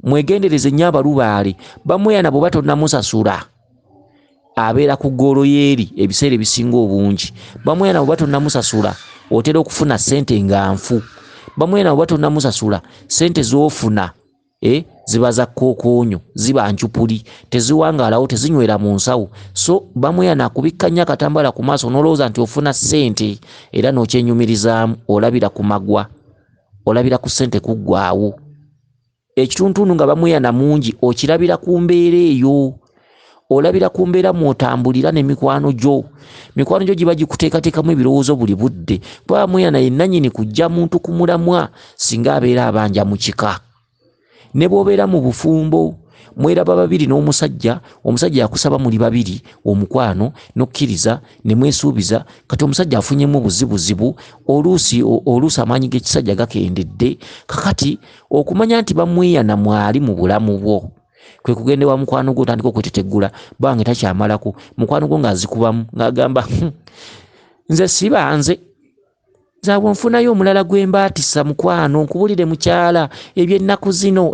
Mwegendereze nnyo Abalubaale. Bamweyana bw'oba tonnamusasula abeera ku goloyeeri ebiseera ebisinga obungi. Bamweyana bw'oba tonnamusasula otera okufuna ssente nga nfu. Bamweyana bw'oba tonnamusasula ssente z'ofuna ziba za kookoonyo, ziba ncupuli, teziwangaalawo, tezinywera mu nsawo. So bamweyana akubikka nnyo akatambala ku maaso n'olowooza nti ofuna ssente era n'okyenyumirizaamu, olabira ku magwa, olabira ku ssente kuggwaawo. Ekituntuntu nga bamweyana mungi okirabira ku mbeera eyo. Olabira ku mbeera mw'otambulira ne mikwano gyo. Mikwano gyo giba gikuteekateekamu ebirowoozo buli budde. Bamweyana yennyini kujja muntu ku mulamwa singa abeera abanja mu kika. Ne bw'obeera mu bufumbo mweraba 2 n'omusajja, omusajja yakusaba muli 2 omukwano n'okkiriza ne mwesuubiza, kati omusajja afunyemu buzibuzibu, oluusi amaanyi g'ekisajja gakendedde. Kakati okumanya nti bamweyana mwali mu bulamu bwo, kwe kugenda wa mukwano gwo otandika okweteteggula, bange takyamalako. Mukwano gwo ng'azikubamu ng'agamba nze sibanze, nzabwe nfunayo omulala gwe mbaatisa mukwano, nkubulire mukyala eby'ennaku zino.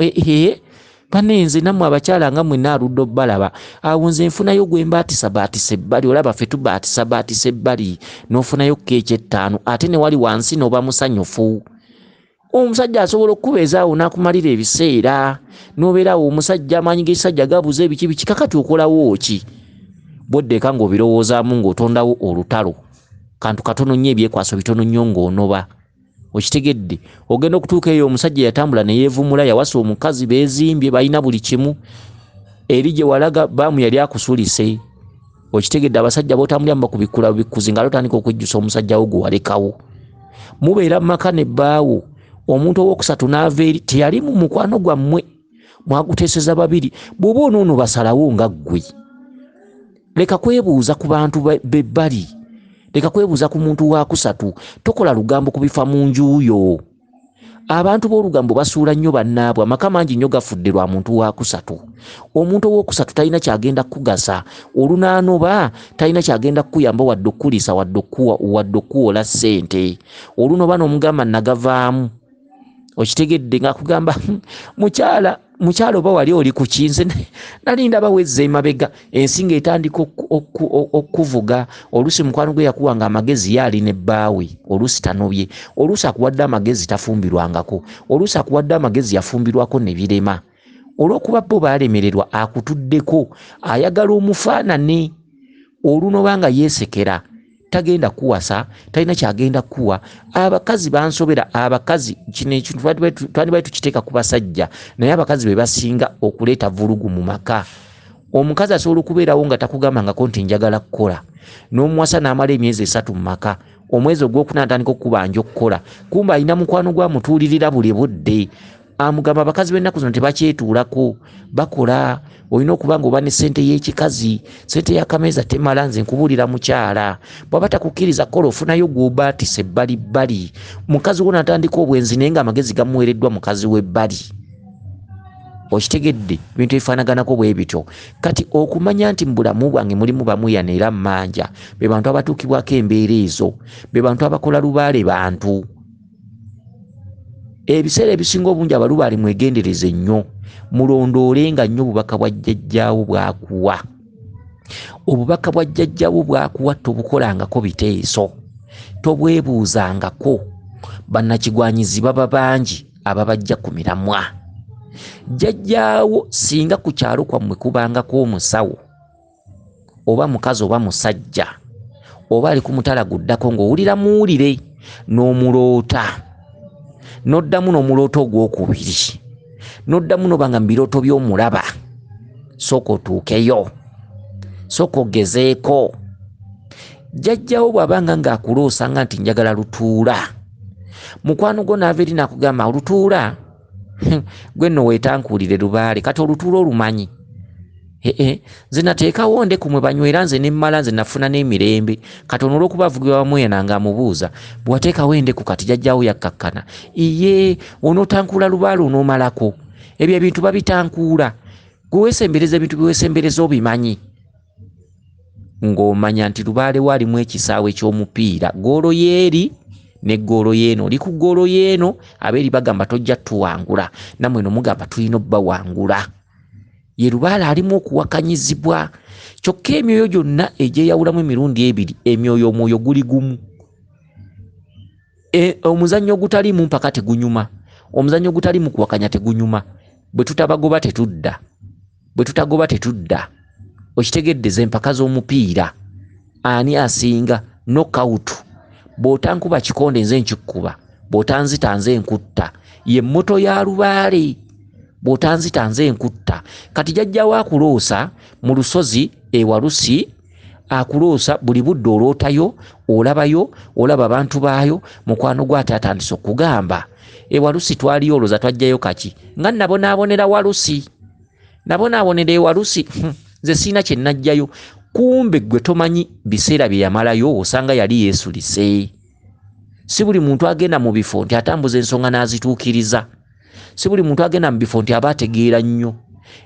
Banenze nammwe abakyala nga mwenna aludde obbalaba. Awo nze nfunayo gwe mbaatisa ebbali, olaba ffe tubaatisa ebbali, n'ofunayo keeki 5 ate ne wali wansi n'oba musanyufu. Omusajja asobola okukubeezaawo n'akumalira ebiseera, n'obeerawo omusajja amaanyi g'ekisajja gabuze biki. Kakati okolawo ki? Bw'oddeeka ng'obirowoozaamu ng'otondawo olutalo, kantu katono nnyo, ebyekwaso bitono nnyo ng'onoba. Okitegedde? Ogenda okutuuka eyo omusajja yatambula ne yeevumula, yawasa omukazi beezimbye, balina buli kimu. Eri gye walaga baamu yali akusulise. Okitegedde? Abasajja bootambuliramu bakubikkula bikkuzi nga lotandika okwejjusa omusajjawo gwe walekawo. Mubeera mu maka ne bbaawo, omuntu ow'okusatu n'ava eri teyali mu mukwano gwammwe, mwaguteeseza 2. Bw'oba onoono basalawo nga ggwe. Leka kwebuuza ku bantu bebbali. Leka kwebuuza ku muntu wa kusatu. Tokola lugambo kubifa mu njuuyo. Abantu b'olugambo basuula nnyo bannaabwe. Amaka mangi nnyo gafudde lwa muntu wa kusatu. Omuntu ow'okusatu talina kyagenda kugasa. Olunaanoba talina kyagenda kukuyamba wadde okkulisa wadde okuwola ssente. Olunoba n'omugamba nagavaamu. Okitegedde? Ng'akugamba mukyala oba wali oli ku kinze, nali ndaba wezza emabega, ensinga etandika okuvuga. Oluusi mukwano gwe yakuwanga amagezi yaali ne bbaawe, oluusi tanobye. Oluusi akuwadde amagezi tafumbirwangako, oluusi akuwadde amagezi yafumbirwako ne birema. Olw'okuba bo baalemererwa akutuddeko, ayagala omufaanane. Olunoba nga yeesekera, tagenda kuwasa, talina kyagenda kuwa. Abakazi bansobera, abakazi kino ekintu twandibadde tukiteeka ku basajja, naye abakazi be basinga okuleeta vulugu mu maka. Omukazi asobola okubeerawo nga takugambangako nti njagala kukola, n'omuwasa n'amala emyezi 3 mu maka, omwezi ogwokuna atandika okubanja okukola kumba alina mukwano gwa mutuulirira buli budde amugamba abakazi b'ennaku zino tebakyetuulako bakola olina okuba nga oba ne ssente y'ekikazi ssente y'akameeza temala nze nkubuulira mukyala bw'aba takukkiriza kola ofunayo gw'obaatisa ebbalibbali mukazi wo n'atandika obwenzi naye ng'amagezi gamuweereddwa mukazi w'ebbali okitegedde bintu ebifaanaganako bwe bityo kati okumanya nti mu bulamu bwange mulimu bamuyana era mmanja be bantu abatuukibwako embeera ezo be bantu abakola lubaale bantu ebiseera ebisinga obungi abalubaale mwegendereze nnyo mulondoolenga nnyo obubaka bwa jjajjaawo bwakuwa obubaka bwa jjajjaawo bwakuwa tobukolangako biteeso tobwebuuzangako bannakigwanyizi baba bangi ababajja ku miramwa jjajjaawo singa ku kyalo kwammwe kubangako omusawo oba mukazi oba musajja oba ali ku mutala guddako ng'owulira muwulire n'omuloota n'oddamu n'omuloota ogwokubiri n'oddamu n'obanga mu birooto by'omulaba sooka otuukeyo sooka ogezeeko jjajjaawo bw'abanga ng'akuloosa nga nti njagala lutuula mukwano gwo n'ava eri n'akugamba olutuula gwe nno weetankuulire lubaale kati olutuula olumanyi nze nateekawo ndeku mwe banywera nze nemmala nze nafuna n'emirembe kati ono olw'okuba avugibwa bamuyana ng'amubuuza bw'ateekawo endeku kati jjajjaawo yakkakkana iye onootankuula lubaale onoomalako ebyo ebintu babitankuula gwe weesembereza ebintu byeweesembereza obimanyi ng'omanya nti lubaale waalimu ekisaawe ky'omupiira goolo yeeri ne goolo yeeno oli ku goolo yeeno abeeri bagamba tojja tuwangula nammwe no mugamba tulina obbawangula ye lubaale alimu okuwakanyizibwa kyokka emyoyo gyonna egyeyawulamu emirundi ebiri emyoyo omwoyo guli gumu omuzannyo ogutalimu mpaka tegunyuma omuzannyo ogutalimu kuwakanya tegunyuma bwe tutabagoba tetudda bwe tutagoba tetudda okitegeddeza empaka z'omupiira ani asinga nokawutu bw'otankuba kikonde nze nkikkuba bw'otanzita nze nkutta ye mmoto ya lubaale bw'otanzita nze nkutta kati jjajjaawo akuloosa mu lusozi ewalusi akuloosa buli budde olootayo olabayo olaba abantu baayo mukwano gwo ate atandise okugamba ewalusi twaliyo olooza twajjayo kaki nga nabonaabonera walusi nabonaabonera ewalusi nze siina kye najjayo kumbe gwe tomanyi biseera bye yamalayo osanga yali yeesulise si buli muntu agenda mu bifo nti atambuza ensonga n'azituukiriza si buli muntu agenda mu bifo nti aba ategeera nnyo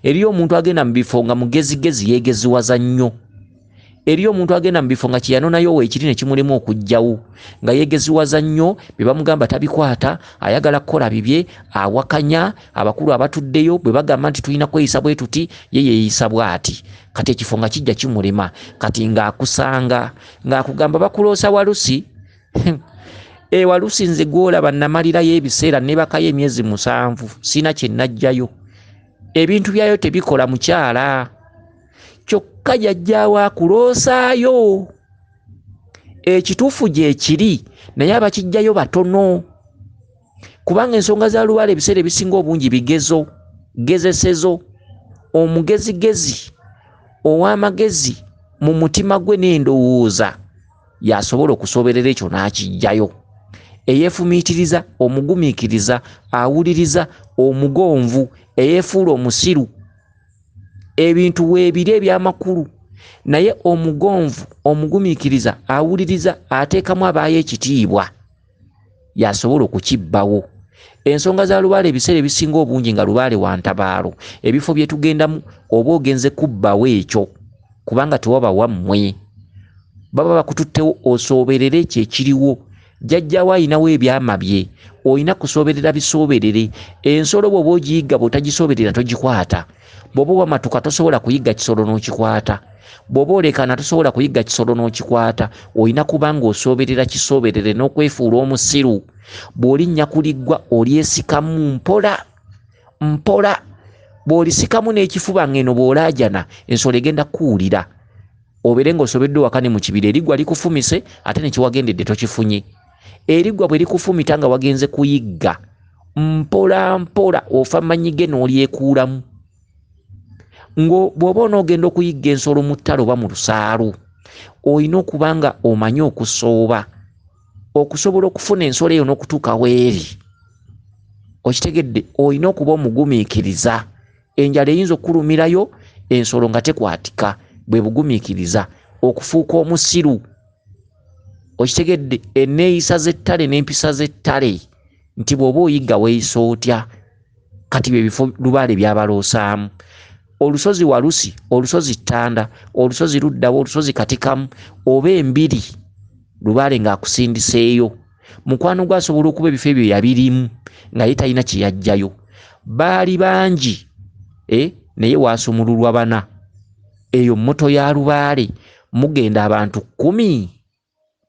eriyo omuntu agenda mu bifo nga mugezigezi yeegeziwaza nnyo eriyo omuntu agenda mu bifo nga kyeyanonayo weekiri ne kimulemu okujjawo nga yeegeziwaza nnyo bye bamugamba tabikwata ayagala kukola bibye awakanya abakulu abatuddeyo bwe bagamba nti tulina kweyisa bwe tuti ye yeeyisa bw'ati kati ekifo nga kijja kimulema kati ng'akusanga ng'akugamba bakuloosa walusi walusi nze gwolaba namalirayo ebiseera ne bakayo emyezi 7 sina kye najjayo ebintu byayo tebikola mukyala kyokka jjajjaawo akuloosaayo ekituufu gye kiri naye abakijjayo batono kubanga ensonga za lubaale ebiseera ebisinga obungi bigezo gezesezo omugezigezi ow'amagezi mu mutima gwe n'endowooza yasobola okusoberera ekyo n'akijjayo eyeefumiitiriza omugumiikiriza awuliriza omugonvu eyeefuula omusiru ebintu weebiri eby'amakulu naye omugonvu omugumiikiriza awuliriza ateekamu abaayo ekitiibwa yasobola okukibbawo ensonga za lubaale ebiseera ebisinga obungi nga lubaale wa ntabaalo ebifo bye tugendamu oba ogenze kubbawo ekyo kubanga tewaba wammwe baba bakututtewo osooberere ekyo ekiriwo jjajjaawo ayinawo ebyama bye olina kusooberera bisooberere ensolo bw'oba ogiyigga bw'otagisooberera togikwata bw'oba wamatuka tosobola kuyigga kisolo n'okikwata bw'oba olekana tosobola kuyigga kisolo n'okikwata olina kuba ng'osooberera kisooberere n'okwefuula omusiru bw'olinnya kuliggwa olyesikamu mpola mpola bw'olisikamu n'ekifuba ng'eno bw'olaajana ensolo egenda kuwulira obeere ng'osobedde wakane mu kibira eriggwa likufumise ate ne kiwagendedde tokifunye eriggwa bwe likufumita nga wagenze kuyigga mpola mpola ofa manyige n'olyekuulamu bw'oba onoogenda okuyigga ensolo mu ttale oba mu lusaalu olina okuba nga omanyi okusooba okusobola okufuna ensolo eyo n'okutuuka weeri okitegedde olina okuba omugumiikiriza. Enjala eyinza okukulumirayo ensolo nga tekwatika, bwe bugumiikiriza. Okufuuka omusiru okitegedde, enneeyisa z'ettale n'empisa z'ettale nti bw'oba oyigga weeyisa otya. Kati bye bifo Lubaale byabaloosaamu. Olusozi Walusi, olusozi Ttanda, olusozi Luddawa, olusozi Katikamu oba Embiri, Lubaale ng'akusindiseeyo. Mukwano gwe asobola okuba ebifo ebyo yabirimu nga ye talina kye yajjayo. Baali bangi naye waasumululwa bana. Eyo mmoto ya Lubaale mugenda abantu 10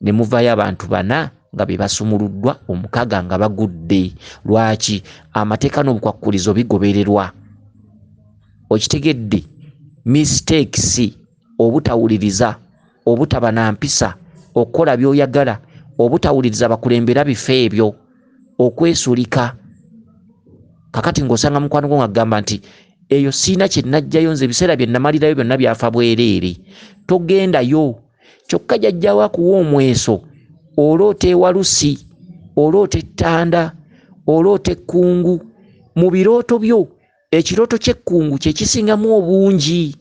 ne muvayo abantu 4 nga be basumuluddwa, 6 nga bagudde. Lwaki? Amateeka n'obukwakkulizo bigobererwa. Okitegedde, mistakes, obutawuliriza, obutaba na mpisa, okukola by'oyagala, obutawuliriza bakulembera bifo ebyo, okwesulika. Kakati ng'osanga mukwano gwo ng'agamba nti eyo siina kye najjayo nze, ebiseera bye namalirayo byonna byafa bwereere. Togendayo, kyokka jjajjawo akuwa omweso. Oloota Ewalusi, oloota Ettanda, oloota Ekkungu. Mu birooto byo ekirooto ky'Ekkungu kye kisingamu obungi.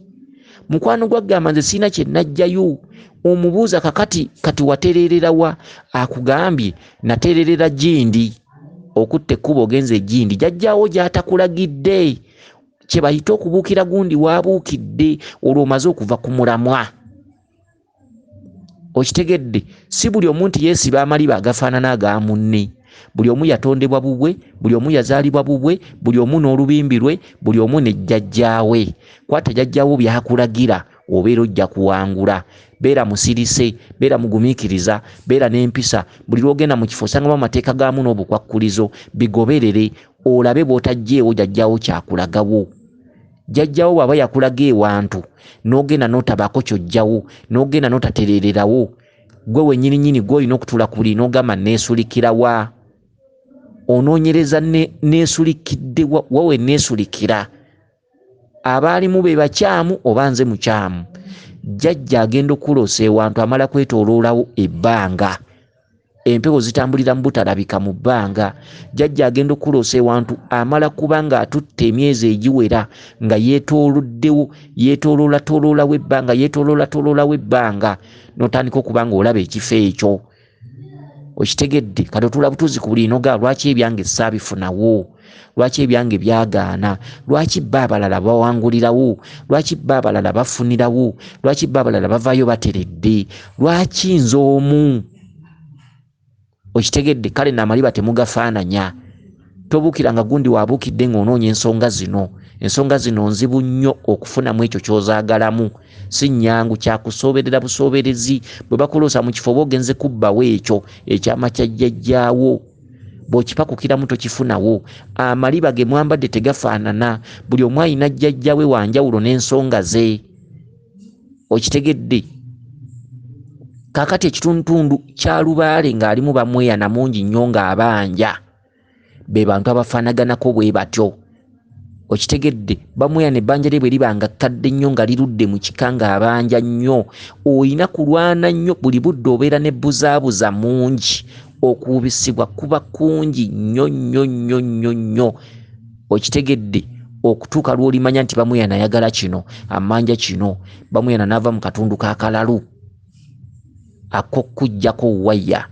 Mukwano gwe agamba nze siina kye najjayo. Omubuuza kati watererera wa? Akugambye natererera Gindi. Okutta ekkubo ogenze Gindi, jjajjaawo gy'atakulagidde. Kye bayita okubuukira gundi waabuukidde olwo omaze okuva ku mulamwa. Okitegedde, si buli omu nti yeesiba amaliba agafaanana aga munne. Buli omu yatondebwa bubwe, buli omu yazaalibwa bubwe, buli omu n'olubimbi lwe, buli omu ne jjajjaawe. Kwata jjajjaawo by'akulagira obeera ojja kuwangula. Beera musirise, beera mugumiikiriza, beera n'empisa. Buli lw'ogenda mu kifo osangamu amateeka gaamu n'obukwakkulizo, bigoberere olabe bw'otajjeewo jjajjaawo kyakulagawo. Jjajjaawo bw'aba yakulaga ewantu n'ogenda n'otabaako ky'ojjawo, n'ogenda n'otaterererawo, gwe wennyini gw'olina okutuula ku buli n'ogamba neesulikira wa? Onoonyereza neesulikidde wawe neesulikira. Abaalimu be bakyamu oba nze mukyamu. Jjajja agenda okuloosa ewantu amala kwetooloolawo ebbanga. Empewo zitambulira mu butalabika mu bbanga. Jjajja agenda okuloosa ewantu amala kuba nga atutte emyezi egiwera nga yeetooloolatooloolawo ebbanga, yeetooloolatooloolawo ebbanga, n'otandika okuba nga olaba ekifo ekyo. Okitegedde, kati otuula butuuzi ku buli noga, lwaki ebyange saabifunawo? Lwaki ebyange byagaana? Lwaki bba abalala bawangulirawo? Lwaki bba abalala bafunirawo? Lwaki bba abalala bavaayo bateredde? Lwaki nze omu? Okitegedde, kale n'amaliba temugafaananya. Tobuukiranga gundi waabuukidde ng'onoonya ensonga zino. Ensonga zino nzibu nnyo okufunamu ekyo ky'ozaagalamu. Si nnyangu, kyakusooberera busooberezi. Bwe bakuloosa mu kifo ogenze kubbawo ekyo ekyama kya jjajjaawo. Bw'okipakukiramu tokifunawo. Amaliba ge mwambadde tegafaanana. Buli omu alina jjajjaawe wanjawulo n'ensonga ze. Okitegedde. Kaakati ekitundutundu kya Lubaale ng'alimu bamweyana mungi nnyo ng'abanja. Be bantu abafaanaganako bwe batyo. Okitegedde, bamweyana ebbanja lye bwe liba nga kkadde nnyo nga lirudde mu kika ng'abanja nnyo. Olina kulwana nnyo, buli budde obeera ne buzaabuza mungi. Okuubisibwa kuba kungi nnyo nnyo nnyo nnyo nnyo. Okitegedde, okutuuka lw'olimanya nti bamweyana ayagala kino, amanja kino, bamweyana n'ava mu katundu k'akalalu ak'okuggyako waya.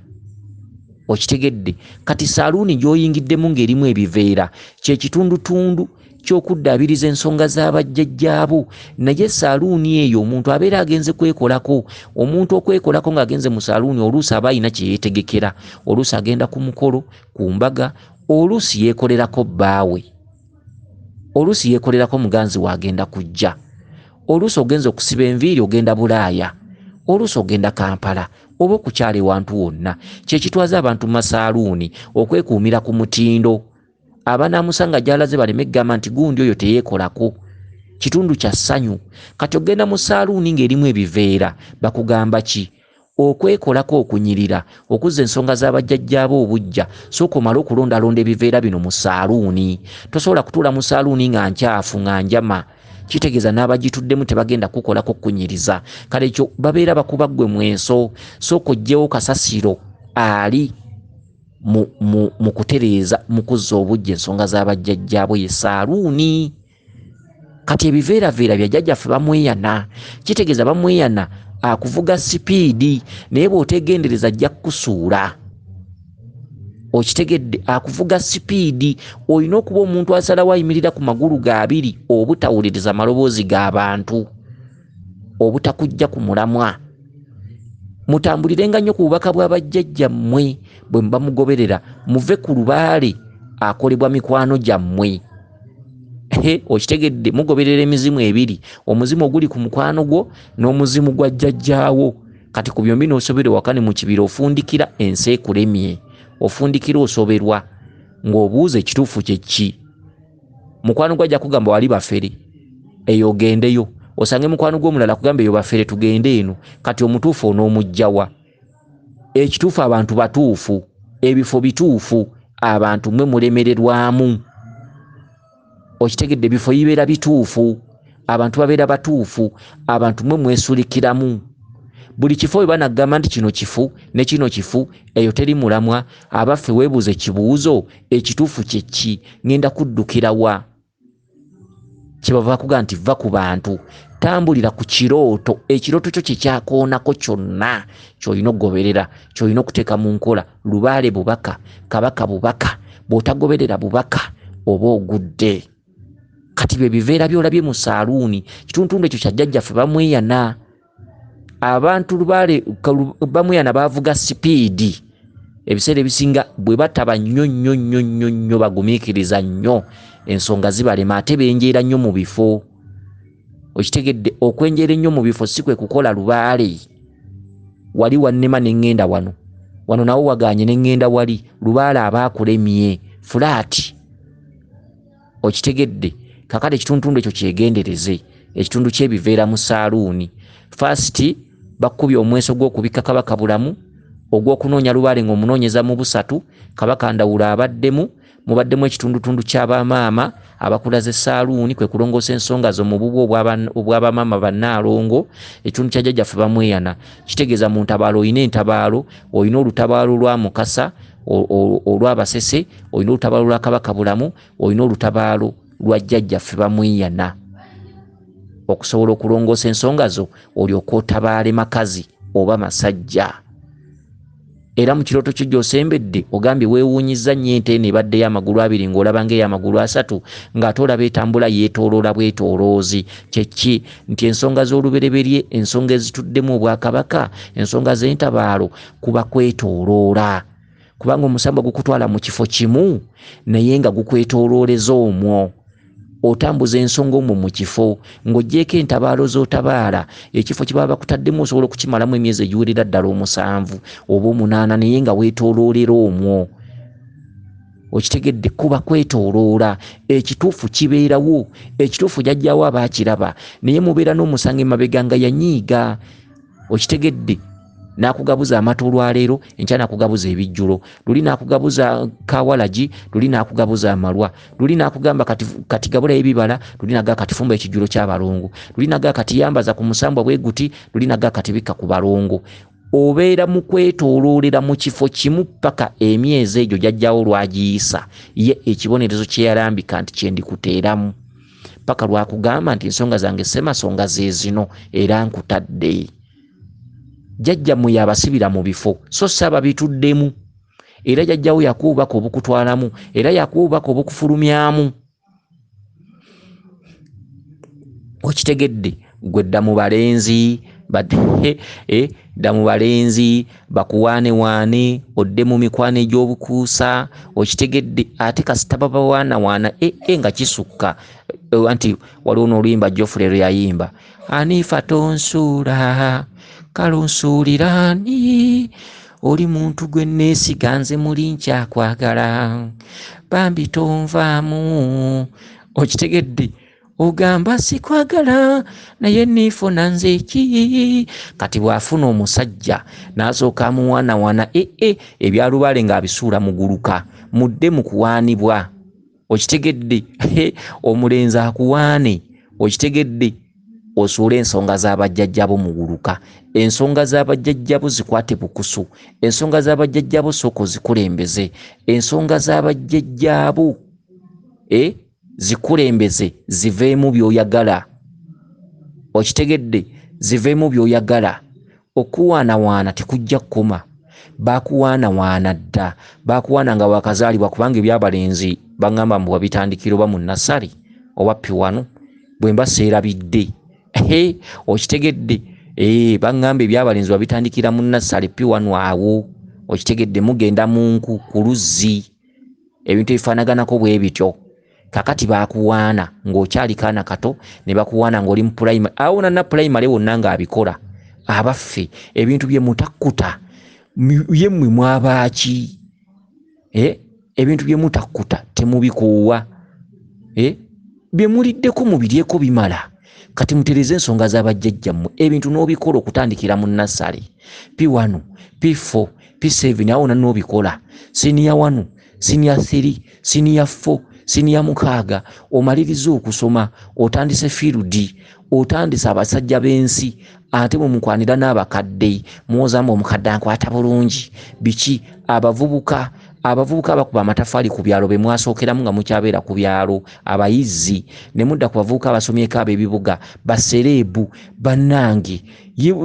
Okitegedde, kati saaluuni gy'oyingiddemu ng'erimu ebiveera kye kitundutundu ky'okuddaabiriza ensonga z'abajjajjaabo. Naye saaluuni eyo omuntu abeera agenze kwekolako. Omuntu okwekolako ng'agenze mu saaluuni oluusi aba alina kye yeetegekera. Oluusi agenda ku mukolo, ku mbaga, oluusi yeekolerako bbaawe, oluusi yeekolerako muganzi w'agenda kujja, oluusi ogenza okusiba enviiri ogenda Bulaaya, oluusi ogenda Kampala oba okukyala ewantu wonna. Kye kitwaza abantu mu masaaluuni okwekuumira ku mutindo. Abanaamusanga gy'alaze baleme kugamba nti gundi oyo teyeekolako. Kitundu kya ssanyu. Kati ogenda mu saaluuni ng'erimu ebiveera, bakugamba ki? Okwekolako, okunyirira, okuzza ensonga z'abajjajjaabo obujja. Sooka omale okulondalonda ebiveera bino mu saaluuni. Tosobola kutuula mu saaluuni nga nkyafu, nga njama. Kitegeeza n'abagituddemu tebagenda kukolako kunyiriza. Kale ekyo babeera bakuba ggwe mweso. Sooka oggyewo kasasiro ali mu kutereeza mu kuzza obujja ensonga z'abajjajjaabo ye saaluuni. Kati ebiveeraveera bya jjajjaffe bamweyana, kitegeeza bamweyana akuvuga sipiidi naye bw'otegendereza ajja kukusuula. Okitegedde, akuvuga sipiidi. Olina okuba omuntu asalawo ayimirira ku magulu ga abiri, obutawuliriza maloboozi g'abantu, obutakujja ku mulamwa. Mutambulirenga nnyo ku bubaka bw'abajjajjammwe bwe muba mugoberera, muve ku lubaale akolebwa mikwano gyammwe. Okitegedde, mugoberera emizimu ebiri, omuzimu oguli ku mukwano gwo n'omuzimu gwa jjajjaawo. Kati ku byombi n'osobera wakane mu kibira ofundikira ensi ekulemye, ofundikira osoberwa ng'obuuza ekituufu kye ki. Mukwano gwa ajja kugamba wali bafere, eyo ogendeyo. Osange mukwano gw'omulala kugamba eyo bafere tugende eno. Kati omutuufu onoomugjawa. Ekituufu abantu batuufu, ebifo bituufu, abantu mwe mulemererwamu. Okitegedde, ebifo bibeera bituufu, abantu babeera batuufu, abantu mwe mwesulikiramu. Buli kifo we banagamba nti kino kifu ne kino kifu, eyo teri mulamwa. Abaffe weebuuza ekibuuzo, ekituufu kye ki? Ngenda kuddukira wa? Kyebava bakugamba nti va ku bantu, tambulira ku kirooto. Ekirooto kyo kye kyakoonako kyonna ky'olina okugoberera, ky'olina okuteeka mu nkola. Lubaale bubaka, kabaka bubaka. Bw'otagoberera bubaka oba ogudde. Kati bye biveera by'olabye mu saaluuni, kituntundu ekyo kya jjajjaffe bamweyana. Abantu lubaale bamweyana baavuga sipiidi. Ebiseera ebisinga bwe bataba nnyo bagumiikiriza nnyo, ensonga zibalema ate benjeera nnyo mu bifo. Okitegedde, okwenjeera ennyo mu bifo si kwe kukola lubaale. Wali wannema ne ŋŋenda wano, wano nawo wagaanye ne ŋŋenda wali, lubaale aba akulemye fulaati. Okitegedde, kakati ekituntundu ekyo kyegendereze, ekitundu ky'ebiveera mu saaluuni. Fasiti bakkubye omweso gw'okubika kabaka bulamu, ogw'okunoonya lubaale ng'omunoonyeza mu busatu. Kabaka Ndawula abaddemu, mubaddemu ekitundutundu ky'abamaama abakulaze saaluuni, kwe kulongoosa ensonga zo mu bubwo obw'abamaama bannaalongo. Ekitundu kya jjajjaffe bamweyana, kitegeeza mu ntabaalo olina entabaalo, olina olutabaalo lwa Mukasa olw'Abasese, olina olutabaalo lwa kabaka bulamu, olina olutabaalo lwa jjajjaffe bamweyana. Okusobola okulongoosa ensonga zo olyoka otabaale makazi oba masajja. Era mu kirooto kyo gy'osembedde ogambye weewuunyizza nnyo ente eno ebaddeyo amagulu abiri ng'olaba ng'ey'amagulu asatu, ng'ate olaba etambula yeetooloola bwetooloozi. Kye ki? Nti ensonga z'olubereberye, ensonga ezituddemu obwakabaka, ensonga z'entabaalo, kuba kwetooloola. Kubanga omusambwa gukutwala mu kifo kimu naye nga gukwetoolooleza omwo. Otambuza ensonga omwo mu kifo ng'oggyeko entabaalo z'otabaala, ekifo kye baba bakutaddemu osobola okukimalamu emyezi egiwerera ddala 7 oba 8 naye nga weetooloolera omwo. Okitegedde, kuba kwetooloola. Ekituufu kibeerawo, ekituufu jjajjaawo aba akiraba, naye mubeera n'omusanga emabega nga yanyiiga. Okitegedde, n'akugabuza amata olwaleero, enkya n'akugabuza ebijjulo, luli n'akugabuza kawalagi, luli n'akugabuza amalwa, luli n'akugamba kati gabulayo ebibala, luli n'agaa kati fumba ekijjulo ky'abalongo, luli n'agaa kati yambaza ku musambwa bwe guti, luli n'agaa kati bikka ku balongo. Obeera mu kwetooloolera mu kifo kimu paka emyezi egyo jjajjaawo lwagiyisa ye ekibonerezo kye yalambika nti kye ndikuteeramu, paka lwakugamba nti ensonga zange ssemasonga ze zino era nkutadde. Jjajjammwe yabasibira mu bifo so saba bituddemu, era jjajjaawo yakuubako obukutwalamu, era yakuubako obukufulumyamu. Okitegedde, gwe dda mu balenzi dda mu balenzi bakuwaane odde mu mikwano egy'obukuusa. Okitegedde, ate kasita babawaanawaana nga kisukka anti waliwo n'oluyimba Geoffrey lwe yayimba, anifa tonsuula kalunsuuliraani, oli muntu gwe neesiga nze muli nkyakwagala bambi tonvaamu. Okitegedde, ogamba sikwagala naye niifuna nze eki. Kati bw'afuna omusajja n'asooka amuwaanawaana ebyalubaale ng'abisuula muguluka, mudde mu kuwaanibwa. Okitegedde, omulenzi akuwaane. Okitegedde, osuule ensonga z'abajjajjabo mu guluka. Ensonga z'abajjajjabo zikwate bukusu. Ensonga z'abajjajjabo soko zikulembeze. Ensonga z'abajjajjabo zikulembeze ziveemu by'oyagala. Okitegedde, ziveemu by'oyagala. Okuwaanawaana tekujja kkoma. Bakuwaanawaana dda. Bakuwaana nga wakazaalibwa kubanga ebyabalenzi baŋŋamba mbu wabitandikira oba mu nasali oba piwanu bwe mba seerabidde. Okitegedde, baŋŋamba ebyabalenzi wabitandikira mu nasali piwanu awo. Okitegedde, mugenda mu nku ku luzzi ebintu ebifaanaganako bwe bityo. Kakati bakuwaana ng'okyali kaana kato ne bakuwaana ng'oli mu pulayimale. Awo na pulayimale wonna ng'abikola. Abaffe ebintu bye mutakkuta yemmwe mwabaaki. Ebintu bye mutakkuta temubikoowa. Bye muliddeko mubiryeko bimala. Kati mutereze ensonga z'abajjajjammwe. Ebintu n'obikola okutandikira mu nasale, P1, P4, P7 awo n'obikola. Senior 1, Senior 3, Senior 4, Senior 6 omaliriza okusoma, otandise field, otandise abasajja b'ensi, ate mukwanira n'abakadde, muwozambu omukadde ankwata bulungi. Biki abavubuka abakuba amatafaali ku byalo be mwasookeramu nga mukyabeera ku byalo, abayizzi ne mudda ku bavubuka abasomyeko ab'ebibuga, basereebu bannange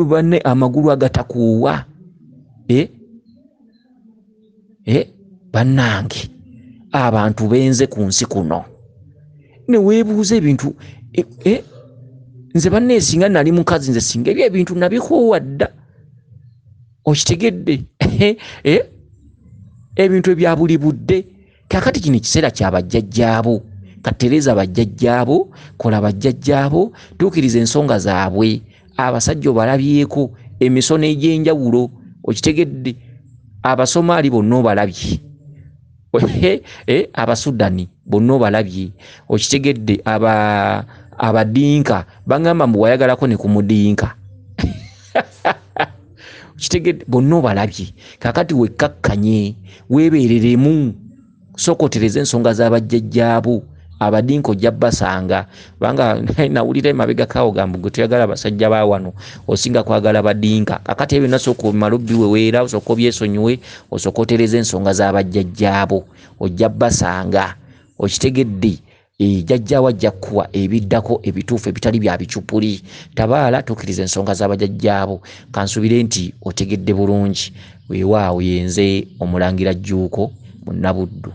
banne amagulu agatakuuwa. Bannange abantu benze ku nsi kuno ne weebuuza ebintu nze banne singa nali mukazi nze singa ebintu nabikoowa dda. Okitegedde, ebintu ebya buli budde. Kakati kino ekiseera kya bajjajjaabo. Katereza bajjajjaabo, kola bajjajjaabo, tuukiriza ensonga zaabwe. Abasajja obalabyeko emisono egy'enjawulo. Okitegedde, Abasomaali bonna obalabye. Abasudani bonna obalabye. Okitegedde, Abadinka baŋŋamba mbu wayagalako ne ku Mudinka. Kitegedde, bonna obalabye. Kakati wekkakkanye weebeereremu, sokotereza ensonga z'abajjajjaabo. Abadinka ojja basanga banga nawulira emabega kawo gambu gwe tuyagala abasajja ba wano osinga kwagala Badinka. Kakati ebyo nasooka omalubbi weweera, osooka obyesonyiwe, osooka otereza ensonga z'abajjajjaabo, ojja basanga. Okitegedde, jjajjaawo ajja kuwa ebiddako ebituufu ebitali bya bicupuli. Tabaala tuukiriza ensonga z'abajjajjaabo. Kansubire nti otegedde bulungi. Weewaawo yenze Omulangira Jjuuko Munnabuddu.